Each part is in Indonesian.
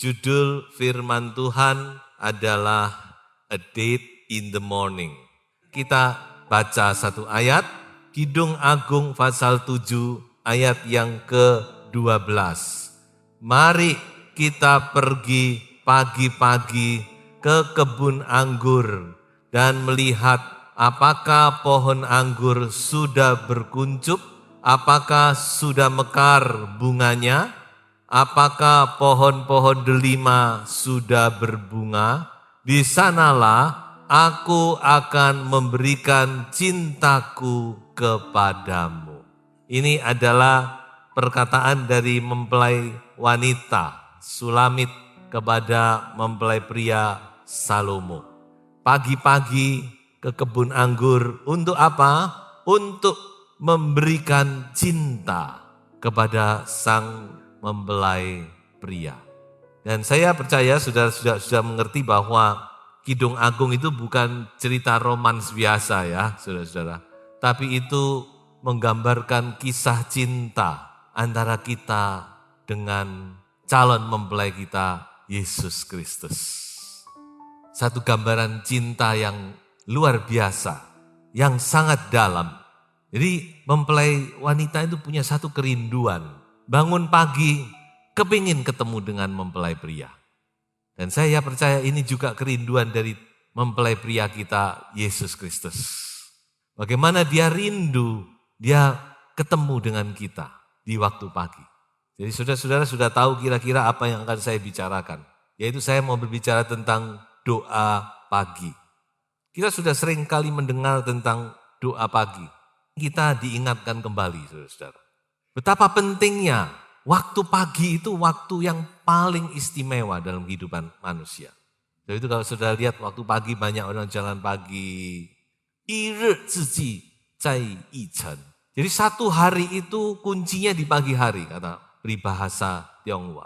Judul firman Tuhan adalah A Date in the Morning. Kita baca satu ayat, Kidung Agung pasal 7 ayat yang ke-12. Mari kita pergi pagi-pagi ke kebun anggur dan melihat apakah pohon anggur sudah berkuncup, apakah sudah mekar bunganya, apakah pohon-pohon delima sudah berbunga. Di sanalah aku akan memberikan cintaku kepadamu. Ini adalah perkataan dari mempelai wanita Sulamit kepada mempelai pria Salomo. Pagi-pagi ke kebun anggur untuk apa? Untuk memberikan cinta kepada sang mempelai pria. Dan saya percaya sudah mengerti bahwa Kidung Agung itu bukan cerita romans biasa ya saudara-saudara. Tapi itu menggambarkan kisah cinta antara kita dengan calon mempelai kita Yesus Kristus. Satu gambaran cinta yang luar biasa, yang sangat dalam. Jadi mempelai wanita itu punya satu kerinduan. Bangun pagi, kepingin ketemu dengan mempelai pria. Dan saya percaya ini juga kerinduan dari mempelai pria kita, Yesus Kristus. Bagaimana dia rindu, dia ketemu dengan kita di waktu pagi. Jadi saudara-saudara sudah tahu kira-kira apa yang akan saya bicarakan. Yaitu saya mau berbicara tentang doa pagi. Kita sudah sering kali mendengar tentang doa pagi. Kita diingatkan kembali saudara-saudara. Betapa pentingnya waktu pagi itu waktu yang paling istimewa dalam kehidupan manusia. Jadi itu kalau sudah lihat waktu pagi banyak orang jalan pagi. Jadi satu hari itu kuncinya di pagi hari kata peribahasa Tionghoa.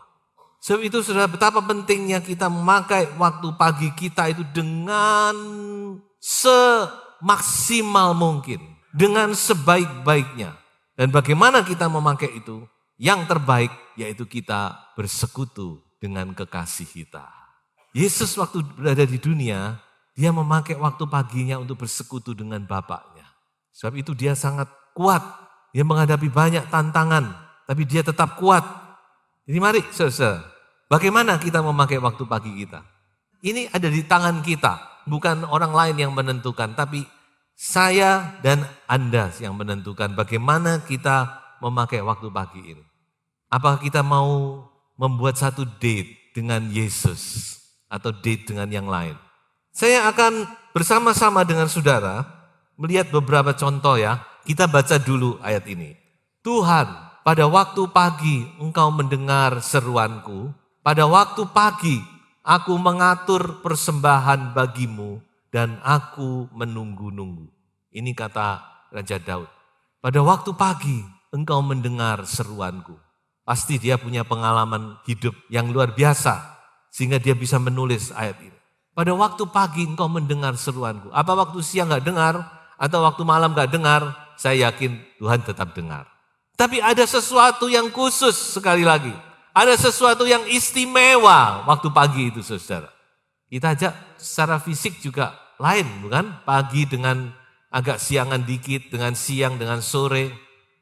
Sebab itu sudah betapa pentingnya kita memakai waktu pagi kita itu dengan semaksimal mungkin. Dengan sebaik-baiknya. Dan bagaimana kita memakai itu? Yang terbaik yaitu kita bersekutu dengan kekasih kita. Yesus waktu berada di dunia, dia memakai waktu paginya untuk bersekutu dengan Bapaknya. Sebab itu dia sangat kuat. Dia menghadapi banyak tantangan, tapi dia tetap kuat. Jadi mari saudara, bagaimana kita memakai waktu pagi kita? Ini ada di tangan kita, bukan orang lain yang menentukan, tapi saya dan Anda yang menentukan bagaimana kita memakai waktu pagi ini. Apakah kita mau membuat satu date dengan Yesus atau date dengan yang lain? Saya akan bersama-sama dengan saudara melihat beberapa contoh ya. Kita baca dulu ayat ini. Tuhan, pada waktu pagi engkau mendengar seruanku. Pada waktu pagi aku mengatur persembahan bagimu dan aku menunggu-nunggu. Ini kata Raja Daud. Pada waktu pagi engkau mendengar seruanku. Pasti dia punya pengalaman hidup yang luar biasa. Sehingga dia bisa menulis ayat ini. Pada waktu pagi engkau mendengar seruanku. Apa waktu siang gak dengar? Atau waktu malam gak dengar? Saya yakin Tuhan tetap dengar. Tapi ada sesuatu yang khusus sekali lagi. Ada sesuatu yang istimewa waktu pagi itu saudara. Kita aja secara fisik juga lain bukan? Pagi dengan agak siangan dikit, dengan siang, dengan sore.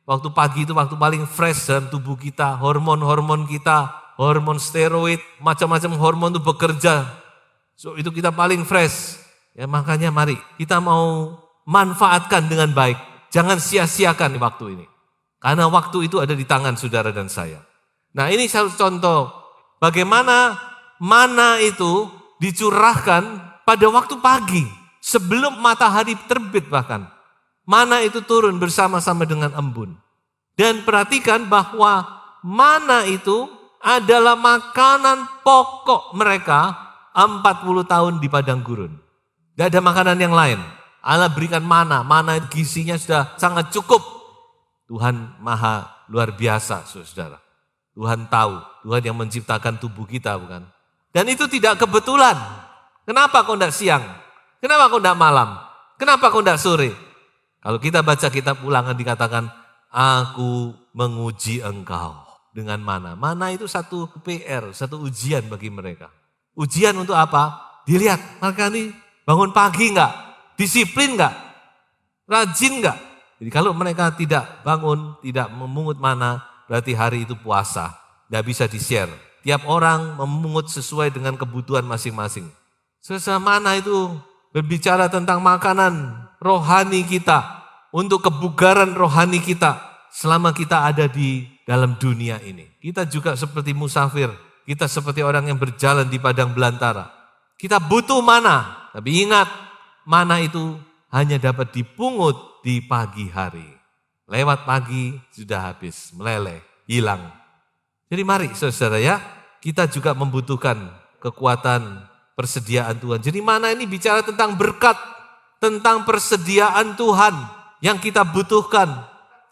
Waktu pagi itu waktu paling fresh dalam tubuh kita. Hormon-hormon kita, hormon steroid, macam-macam hormon itu bekerja. So itu kita paling fresh. Ya makanya mari kita mau manfaatkan dengan baik. Jangan sia-siakan waktu ini. Karena waktu itu ada di tangan saudara dan saya. Nah ini satu contoh. Bagaimana mana itu dicurahkan pada waktu pagi. Sebelum matahari terbit bahkan. Mana itu turun bersama-sama dengan embun. Dan perhatikan bahwa mana itu adalah makanan pokok mereka 40 tahun di padang gurun. Tidak ada makanan yang lain. Allah berikan mana gizinya sudah sangat cukup. Tuhan maha luar biasa saudara. Tuhan tahu, Tuhan yang menciptakan tubuh kita bukan. Dan itu tidak kebetulan. Kenapa kau tidak siang? Kenapa kau tidak malam? Kenapa kau tidak sore? Kalau kita baca kitab Ulangan dikatakan, aku menguji engkau. dengan mana. Mana itu satu PR, satu ujian bagi mereka. Ujian untuk apa? Dilihat mereka ini bangun pagi enggak? Disiplin enggak? Rajin enggak? Jadi kalau mereka tidak bangun, tidak memungut mana, berarti hari itu puasa. Enggak bisa di-share. Tiap orang memungut sesuai dengan kebutuhan masing-masing. Mana itu berbicara tentang makanan rohani kita, untuk kebugaran rohani kita selama kita ada di dalam dunia ini. Kita juga seperti musafir, kita seperti orang yang berjalan di padang belantara. Kita butuh mana, tapi ingat mana itu hanya dapat dipungut di pagi hari. Lewat pagi sudah habis, meleleh, hilang. Jadi mari saudara ya, kita juga membutuhkan kekuatan persediaan Tuhan. Jadi mana ini bicara tentang berkat, tentang persediaan Tuhan yang kita butuhkan.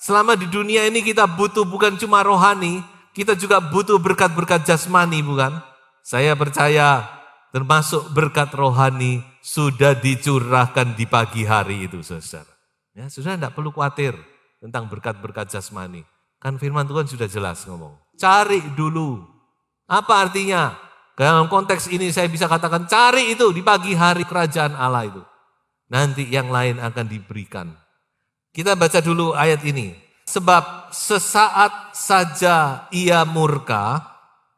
Selama di dunia ini kita butuh bukan cuma rohani, kita juga butuh berkat-berkat jasmani, bukan? Saya percaya termasuk berkat rohani sudah dicurahkan di pagi hari itu, saudara. Ya, saudara tidak perlu khawatir tentang berkat-berkat jasmani. Kan firman Tuhan sudah jelas ngomong. Cari dulu. Apa artinya? Dalam konteks ini saya bisa katakan cari itu di pagi hari kerajaan Allah itu. Nanti yang lain akan diberikan. Kita baca dulu ayat ini. Sebab sesaat saja ia murka,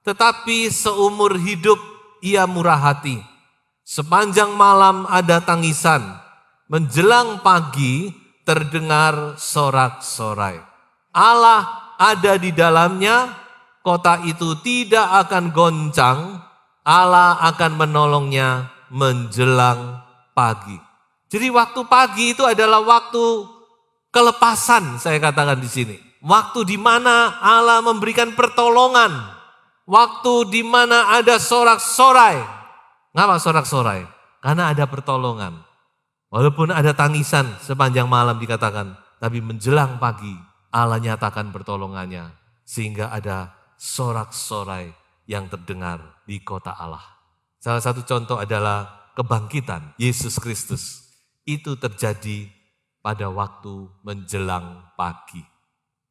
tetapi seumur hidup ia murah hati. Sepanjang malam ada tangisan, menjelang pagi terdengar sorak-sorai. Allah ada di dalamnya, kota itu tidak akan goncang, Allah akan menolongnya menjelang pagi. Jadi waktu pagi itu adalah waktu kelepasan, saya katakan di sini. Waktu di mana Allah memberikan pertolongan. Waktu di mana ada sorak-sorai. Ngapa sorak-sorai? Karena ada pertolongan. Walaupun ada tangisan sepanjang malam dikatakan, tapi menjelang pagi Allah nyatakan pertolongannya. Sehingga ada sorak-sorai yang terdengar di kota Allah. Salah satu contoh adalah kebangkitan Yesus Kristus. Itu terjadi pada waktu menjelang pagi.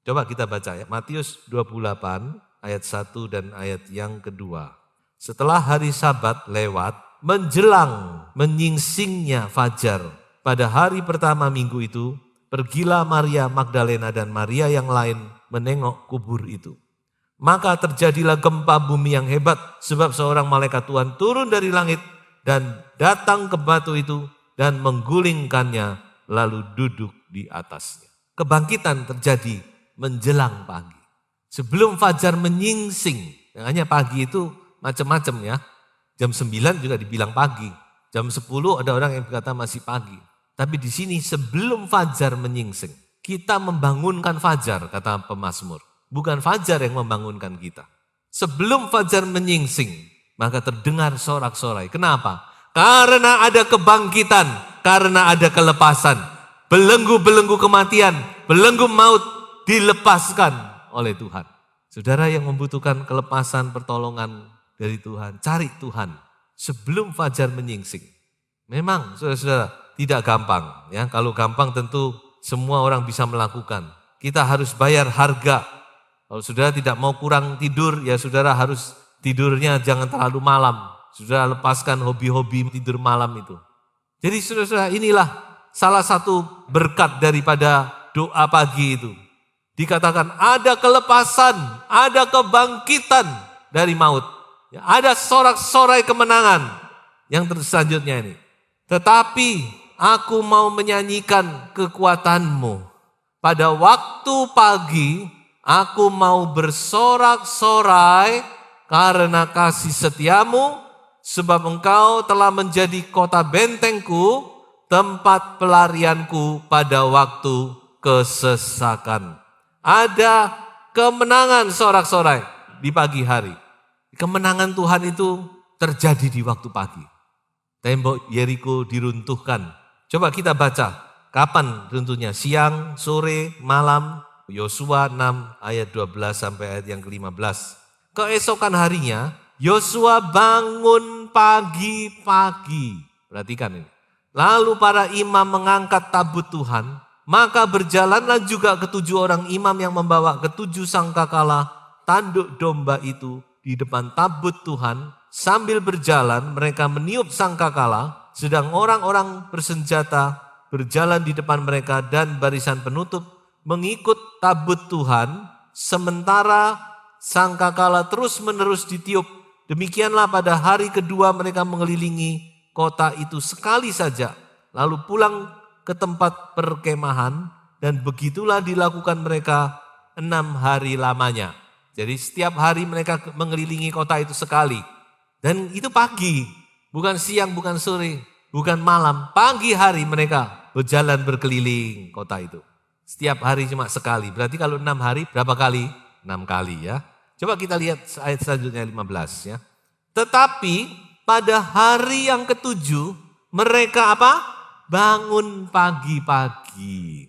Coba kita baca ya, Matius 28 ayat 1 dan ayat yang kedua. Setelah hari Sabat lewat, menjelang menyingsingnya fajar, pada hari pertama minggu itu, pergilah Maria Magdalena dan Maria yang lain menengok kubur itu. Maka terjadilah gempa bumi yang hebat, sebab seorang malaikat Tuhan turun dari langit dan datang ke batu itu dan menggulingkannya, lalu duduk di atasnya. Kebangkitan terjadi menjelang pagi. Sebelum fajar menyingsing, hanya pagi itu macam-macam ya. Jam 9 juga dibilang pagi. Jam 10 ada orang yang berkata masih pagi. Tapi di sini sebelum fajar menyingsing, kita membangunkan fajar, kata pemazmur. Bukan fajar yang membangunkan kita. Sebelum fajar menyingsing, maka terdengar sorak-sorai. Kenapa? Karena ada kebangkitan. Karena ada kelepasan, belenggu-belenggu kematian, belenggu maut dilepaskan oleh Tuhan. Saudara yang membutuhkan kelepasan, pertolongan dari Tuhan, cari Tuhan sebelum fajar menyingsing. Memang saudara-saudara tidak gampang. Ya, kalau gampang tentu semua orang bisa melakukan. Kita harus bayar harga. Kalau saudara tidak mau kurang tidur, ya saudara harus tidurnya jangan terlalu malam. Saudara lepaskan hobi-hobi tidur malam itu. Jadi saudara-saudara inilah salah satu berkat daripada doa pagi itu. Dikatakan ada kelepasan, ada kebangkitan dari maut. Ada sorak-sorai kemenangan yang selanjutnya ini. Tetapi aku mau menyanyikan kekuatanmu. Pada waktu pagi aku mau bersorak-sorai karena kasih setiamu. Sebab engkau telah menjadi kota bentengku, tempat pelarianku pada waktu kesesakan. Ada kemenangan sorak-sorai di pagi hari. Kemenangan Tuhan itu terjadi di waktu pagi. Tembok Yeriko diruntuhkan. Coba kita baca, kapan runtuhnya? Siang, sore, malam. Yosua 6 ayat 12 sampai ayat yang ke-15. Keesokan harinya, Yosua bangun pagi-pagi. Perhatikan ini. Lalu para imam mengangkat tabut Tuhan. Maka berjalanlah juga ketujuh orang imam yang membawa ketujuh sangkakala tanduk domba itu di depan tabut Tuhan. Sambil berjalan mereka meniup sangkakala, sedang orang-orang bersenjata berjalan di depan mereka dan barisan penutup mengikut tabut Tuhan, sementara sangkakala terus-menerus ditiup. Demikianlah pada hari kedua mereka mengelilingi kota itu sekali saja, lalu pulang ke tempat perkemahan, dan begitulah dilakukan mereka 6 hari lamanya. Jadi setiap hari mereka mengelilingi kota itu sekali. Dan itu pagi, bukan siang, bukan sore, bukan malam. Pagi hari mereka berjalan berkeliling kota itu. Setiap hari cuma sekali. Berarti kalau 6 hari berapa kali? 6 kali ya. Coba kita lihat ayat selanjutnya 15 ya. Tetapi pada hari yang ketujuh mereka apa? Bangun pagi-pagi.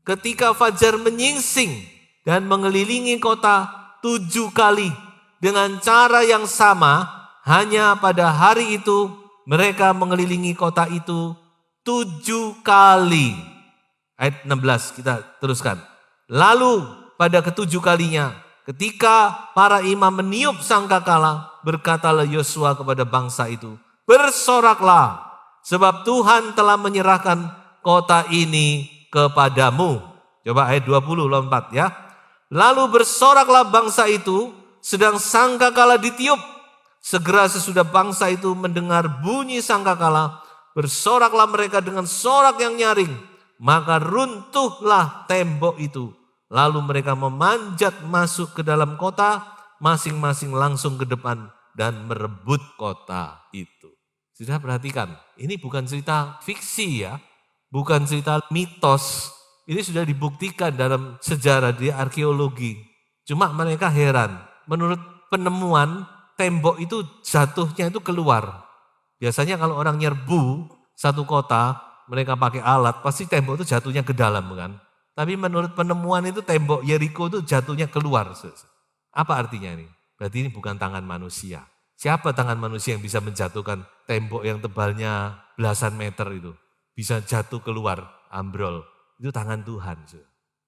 Ketika fajar menyingsing dan mengelilingi kota 7 kali dengan cara yang sama. Hanya pada hari itu mereka mengelilingi kota itu 7 kali. Ayat 16 kita teruskan. Lalu pada ketujuh kalinya ketika para imam meniup sangkakala, berkatalah Yosua kepada bangsa itu, bersoraklah sebab Tuhan telah menyerahkan kota ini kepadamu. Coba ayat 20 lompat ya. Lalu bersoraklah bangsa itu sedang sangkakala ditiup. Segera sesudah bangsa itu mendengar bunyi sangkakala, bersoraklah mereka dengan sorak yang nyaring. Maka runtuhlah tembok itu. Lalu mereka memanjat masuk ke dalam kota, masing-masing langsung ke depan dan merebut kota itu. Sudah perhatikan, ini bukan cerita fiksi ya, bukan cerita mitos. Ini sudah dibuktikan dalam sejarah di arkeologi. Cuma mereka heran, menurut penemuan tembok itu jatuhnya itu keluar. Biasanya kalau orang nyerbu satu kota, mereka pakai alat, pasti tembok itu jatuhnya ke dalam kan. Tapi menurut penemuan itu tembok Yeriko itu jatuhnya keluar. Apa artinya ini? Berarti ini bukan tangan manusia. Siapa tangan manusia yang bisa menjatuhkan tembok yang tebalnya belasan meter itu? Bisa jatuh keluar, ambrol. Itu tangan Tuhan.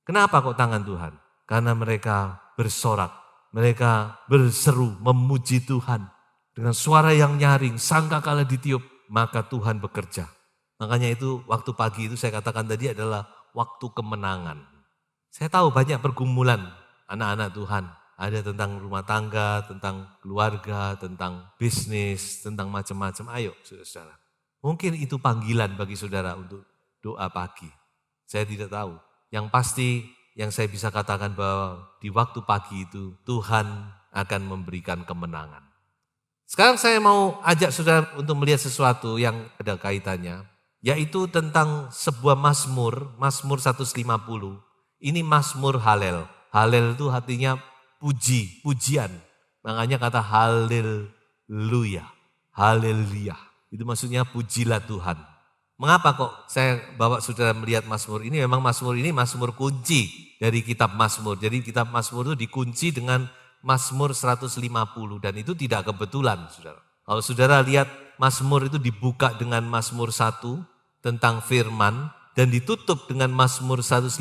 Kenapa kok tangan Tuhan? Karena mereka bersorak. Mereka berseru memuji Tuhan. Dengan suara yang nyaring, sangkakala ditiup, maka Tuhan bekerja. Makanya itu waktu pagi itu saya katakan tadi adalah waktu kemenangan. Saya tahu banyak pergumulan anak-anak Tuhan. Ada tentang rumah tangga, tentang keluarga, tentang bisnis, tentang macam-macam. Ayo saudara. Mungkin itu panggilan bagi saudara untuk doa pagi. Saya tidak tahu. Yang pasti yang saya bisa katakan bahwa di waktu pagi itu Tuhan akan memberikan kemenangan. Sekarang saya mau ajak saudara untuk melihat sesuatu yang ada kaitannya, yaitu tentang sebuah mazmur, Mazmur 150. Ini mazmur Halel. Halel itu artinya puji, pujian. Makanya kata haleluya, haleluya. Itu maksudnya pujilah Tuhan. Mengapa kok saya bawa saudara melihat Mazmur ini? Memang Mazmur ini Mazmur kunci dari kitab Mazmur. Jadi kitab Mazmur itu dikunci dengan Mazmur 150 dan itu tidak kebetulan saudara. Kalau saudara lihat Mazmur itu dibuka dengan Mazmur 1 tentang firman dan ditutup dengan Mazmur 150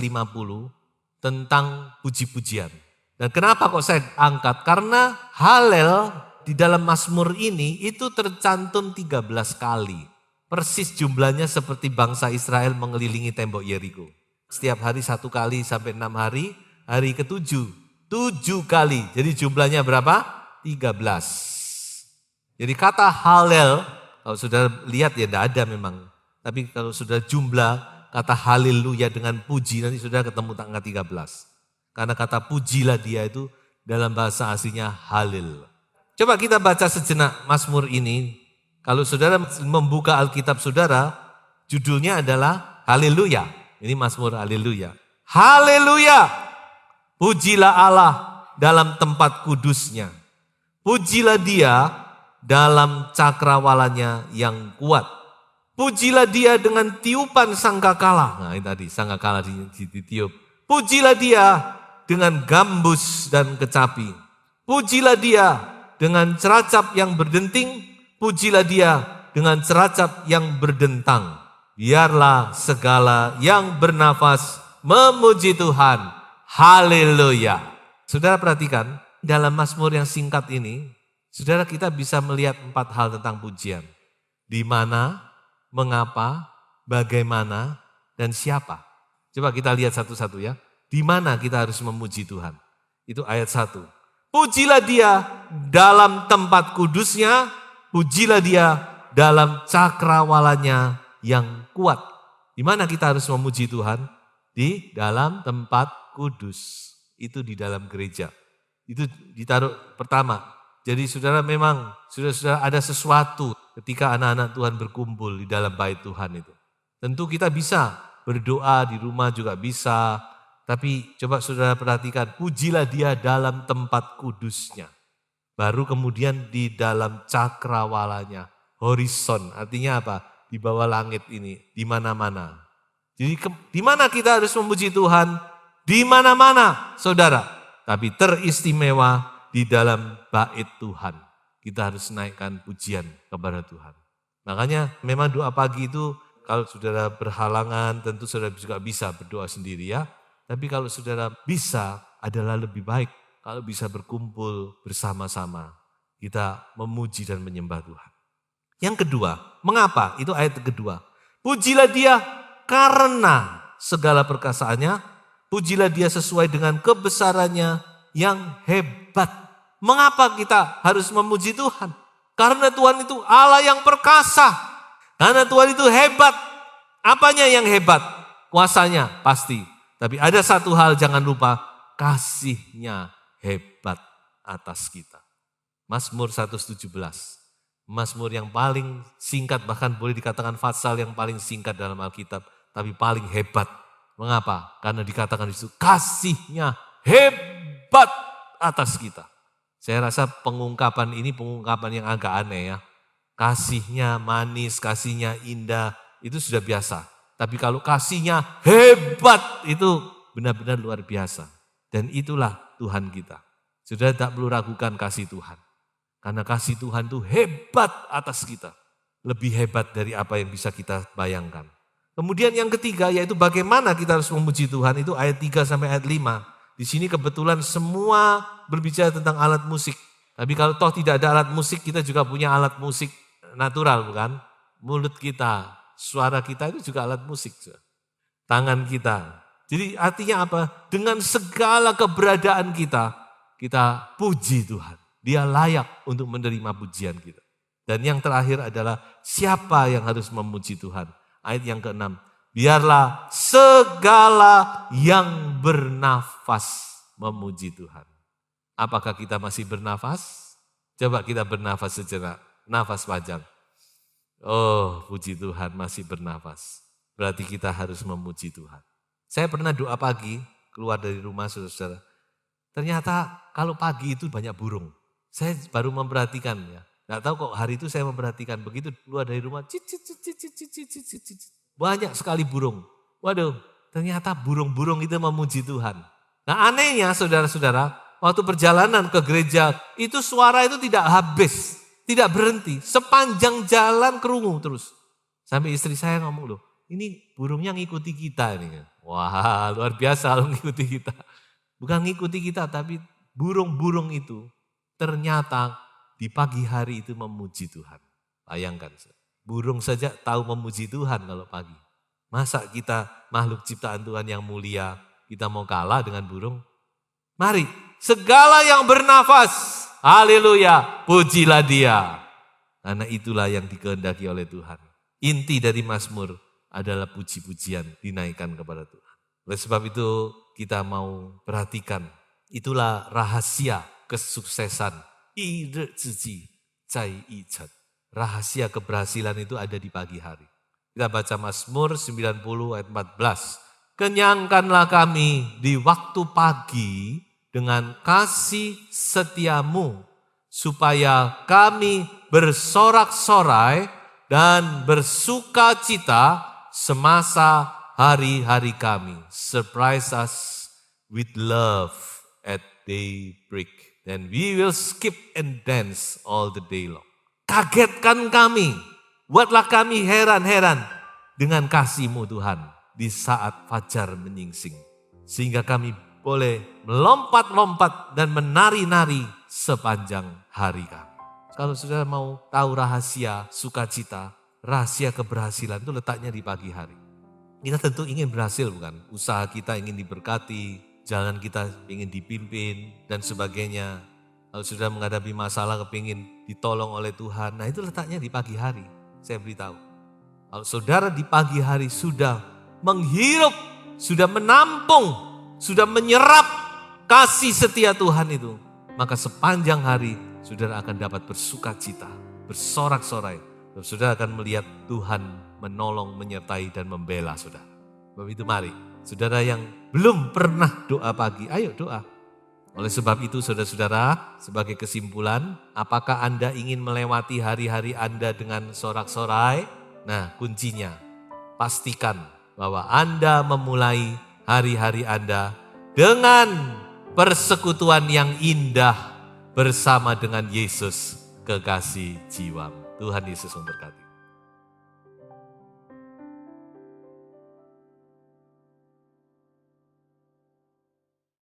tentang puji-pujian. Dan kenapa kok saya angkat? Karena Halel di dalam Mazmur ini itu tercantum 13 kali. Persis jumlahnya seperti bangsa Israel mengelilingi tembok Yeriko. Setiap hari 1 kali sampai 6 hari, hari ke-7, 7 kali. Jadi jumlahnya berapa? 13. Jadi kata Halel, kalau sudah lihat ya tidak ada memang. Tapi kalau sudah jumlah kata haleluya dengan puji, nanti sudah ketemu tanggal 13. Karena kata pujilah dia itu dalam bahasa aslinya halil. Coba kita baca sejenak Mazmur ini. Kalau saudara membuka Alkitab saudara, judulnya adalah Haleluya. Ini Mazmur Haleluya. Haleluya, pujilah Allah dalam tempat kudusnya. Pujilah dia dalam cakrawalanya yang kuat. Pujilah dia dengan tiupan sangkakala. Nah ini tadi sangkakala ditiup. Pujilah dia dengan gambus dan kecapi. Pujilah dia dengan ceracap yang berdenting. Pujilah dia dengan ceracap yang berdentang. Biarlah segala yang bernafas memuji Tuhan. Haleluya. Saudara perhatikan, dalam Mazmur yang singkat ini, saudara kita bisa melihat 4 hal tentang pujian. Di mana, mengapa, bagaimana, dan siapa. Coba kita lihat satu-satu ya. Di mana kita harus memuji Tuhan. Itu ayat 1. Pujilah dia dalam tempat kudusnya, pujilah dia dalam cakrawalanya yang kuat. Di mana kita harus memuji Tuhan? Di dalam tempat kudus. Itu di dalam gereja. Itu ditaruh pertama. Jadi saudara memang, saudara ada sesuatu ketika anak-anak Tuhan berkumpul di dalam bait Tuhan itu. Tentu kita bisa berdoa di rumah juga bisa. Tapi coba saudara perhatikan, pujilah dia dalam tempat kudusnya. Baru kemudian di dalam cakrawalanya. Horizon, artinya apa? Di bawah langit ini, di mana-mana. Jadi di mana kita harus memuji Tuhan? Di mana-mana, saudara. Tapi teristimewa di dalam bait Tuhan. Kita harus naikkan pujian kepada Tuhan. Makanya memang doa pagi itu kalau saudara berhalangan tentu saudara juga bisa berdoa sendiri ya. Tapi kalau saudara bisa adalah lebih baik kalau bisa berkumpul bersama-sama. Kita memuji dan menyembah Tuhan. Yang kedua, mengapa? Itu ayat kedua. Pujilah dia karena segala perkasaannya. Pujilah dia sesuai dengan kebesarannya yang hebat. Mengapa kita harus memuji Tuhan? Karena Tuhan itu Allah yang perkasa. Karena Tuhan itu hebat. Apanya yang hebat? Kuasanya pasti. Tapi ada satu hal jangan lupa. Kasihnya hebat atas kita. Mazmur 117. Mazmur yang paling singkat, bahkan boleh dikatakan pasal yang paling singkat dalam Alkitab. Tapi paling hebat. Mengapa? Karena dikatakan itu kasihnya hebat atas kita. Saya rasa pengungkapan ini pengungkapan yang agak aneh ya. Kasihnya manis, kasihnya indah, itu sudah biasa. Tapi kalau kasihnya hebat, itu benar-benar luar biasa. Dan itulah Tuhan kita. Sudah tak perlu ragukan kasih Tuhan. Karena kasih Tuhan itu hebat atas kita. Lebih hebat dari apa yang bisa kita bayangkan. Kemudian yang ketiga yaitu bagaimana kita harus memuji Tuhan, itu ayat 3 sampai ayat 5. Di sini kebetulan semua berbicara tentang alat musik. Tapi kalau toh tidak ada alat musik, kita juga punya alat musik natural bukan? Mulut kita, suara kita itu juga alat musik. Tangan kita. Jadi artinya apa? Dengan segala keberadaan kita puji Tuhan. Dia layak untuk menerima pujian kita. Dan yang terakhir adalah siapa yang harus memuji Tuhan? Ayat yang ke-6, biarlah segala yang bernafas memuji Tuhan. Apakah kita masih bernafas? Coba kita bernafas sejenak, nafas panjang. Oh, puji Tuhan masih bernafas. Berarti kita harus memuji Tuhan. Saya pernah doa pagi, keluar dari rumah saudara-saudara. Ternyata kalau pagi itu banyak burung. Saya baru memperhatikan ya. Nggak tahu kok hari itu saya memperhatikan, begitu keluar dari rumah, banyak sekali burung. Waduh, ternyata burung-burung itu memuji Tuhan. Nah anehnya saudara-saudara, waktu perjalanan ke gereja, itu suara itu tidak habis, tidak berhenti. Sepanjang jalan kerungu terus. Sampai istri saya ngomong, loh ini burungnya ngikuti kita ini. Wah luar biasa loh ngikuti kita. Bukan ngikuti kita, tapi burung-burung itu ternyata di pagi hari itu memuji Tuhan. Bayangkan, burung saja tahu memuji Tuhan kalau pagi. Masa kita makhluk ciptaan Tuhan yang mulia, kita mau kalah dengan burung? Mari, segala yang bernafas, haleluya, pujilah dia. Karena itulah yang dikehendaki oleh Tuhan. Inti dari Mazmur adalah puji-pujian dinaikkan kepada Tuhan. Oleh sebab itu kita mau perhatikan, itulah rahasia kesuksesan. Rahasia keberhasilan itu ada di pagi hari. Kita baca Mazmur 90 ayat 14. Kenyangkanlah kami di waktu pagi dengan kasih setiamu, supaya kami bersorak-sorai dan bersuka cita semasa hari-hari kami. Surprise us with love at daybreak. And we will skip and dance all the day long. Kagetkan kami, buatlah kami heran-heran dengan kasih-Mu Tuhan di saat fajar menyingsing. Sehingga kami boleh melompat-lompat dan menari-nari sepanjang hari kami. Kalau saudara mau tahu rahasia sukacita, rahasia keberhasilan itu letaknya di pagi hari. Kita tentu ingin berhasil bukan? Usaha kita ingin diberkati, jalan kita ingin dipimpin dan sebagainya. Kalau sudah menghadapi masalah kepingin ditolong oleh Tuhan, nah itu letaknya di pagi hari. Saya beritahu. Kalau saudara di pagi hari sudah menghirup, sudah menampung, sudah menyerap kasih setia Tuhan itu, maka sepanjang hari saudara akan dapat bersukacita, bersorak-sorai. Dan saudara akan melihat Tuhan menolong, menyertai dan membela saudara. Sebab itu mari, saudara yang belum pernah doa pagi, ayo doa. Oleh sebab itu saudara-saudara, sebagai kesimpulan, apakah Anda ingin melewati hari-hari Anda dengan sorak-sorai? Nah, kuncinya, pastikan bahwa Anda memulai hari-hari Anda dengan persekutuan yang indah bersama dengan Yesus, kekasih jiwamu. Tuhan Yesus memberkati.